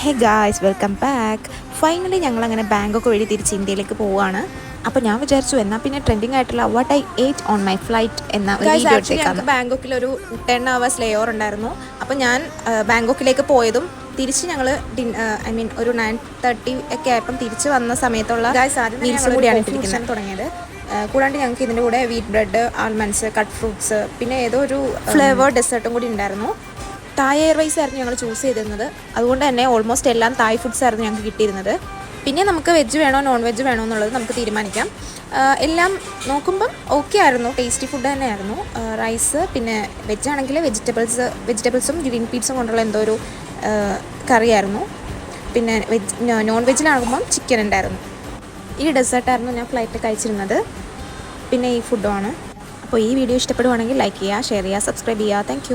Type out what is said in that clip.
Hey guys, welcome back. Finally ഞങ്ങളങ്ങനെ Bangkok വഴി തിരിച്ച് ഇന്ത്യയിലേക്ക് പോവുകയാണ്. അപ്പോൾ ഞാൻ വിചാരിച്ചു എന്നാൽ പിന്നെ ട്രെൻഡിങ് ആയിട്ടുള്ള വാട്ട് ഐ ഏറ്റ് ഓൺ മൈ ഫ്ലൈറ്റ് എന്ന ഒരു വീഡിയോ എടുത്തേക്കാം. ബാങ്കോക്കിലൊരു 10 hours ലേ ഓവർ ഉണ്ടായിരുന്നു. അപ്പോൾ ഞാൻ ബാങ്കോക്കിലേക്ക് പോയതും തിരിച്ച് ഞങ്ങൾ ഒരു 9:30 ഒക്കെ ആയപ്പം തിരിച്ച് വന്ന സമയത്തുള്ള മീൽസ് കൂടിയാണ് ഇട്ടിരിക്കുന്നത് തുടങ്ങിയത്. കൂടാണ്ട് ഞങ്ങൾക്ക് ഇതിൻ്റെ കൂടെ wheat bread, almonds, cut fruits, പിന്നെ ഏതോ ഒരു ഫ്ലേവേർഡ് ഡെസേർട്ടും കൂടി ഉണ്ടായിരുന്നു. തായ് എയർവൈസ് ആയിരുന്നു ഞങ്ങൾ ചൂസ് ചെയ്തിരുന്നത്. അതുകൊണ്ട് തന്നെ ഓൾമോസ്റ്റ് എല്ലാം തായ് ഫുഡ്സ് ആയിരുന്നു ഞങ്ങൾക്ക് കിട്ടിയിരുന്നത്. പിന്നെ നമുക്ക് വെജ് വേണോ നോൺ വെജ് വേണോ എന്നുള്ളത് നമുക്ക് തീരുമാനിക്കാം. എല്ലാം നോക്കുമ്പം ഓക്കെ ആയിരുന്നു, ടേസ്റ്റി ഫുഡ് തന്നെയായിരുന്നു. റൈസ്, പിന്നെ വെജ് ആണെങ്കിൽ വെജിറ്റബിൾസും ഗ്രീൻ പീസും കൊണ്ടുള്ള എന്തോ ഒരു കറിയായിരുന്നു. പിന്നെ നോൺ വെജിലാകുമ്പം ചിക്കൻ ഉണ്ടായിരുന്നു. ഈ ഡെസേർട്ടായിരുന്നു ഞാൻ ഫ്ലൈറ്റിൽ കഴിച്ചിരുന്നത്. പിന്നെ ഈ ഫുഡുമാണ്. അപ്പോൾ ഈ വീഡിയോ ഇഷ്ടപ്പെടുവാണെങ്കിൽ ലൈക്ക് ചെയ്യുക, ഷെയർ ചെയ്യുക, സബ്സ്ക്രൈബ് ചെയ്യുക. താങ്ക്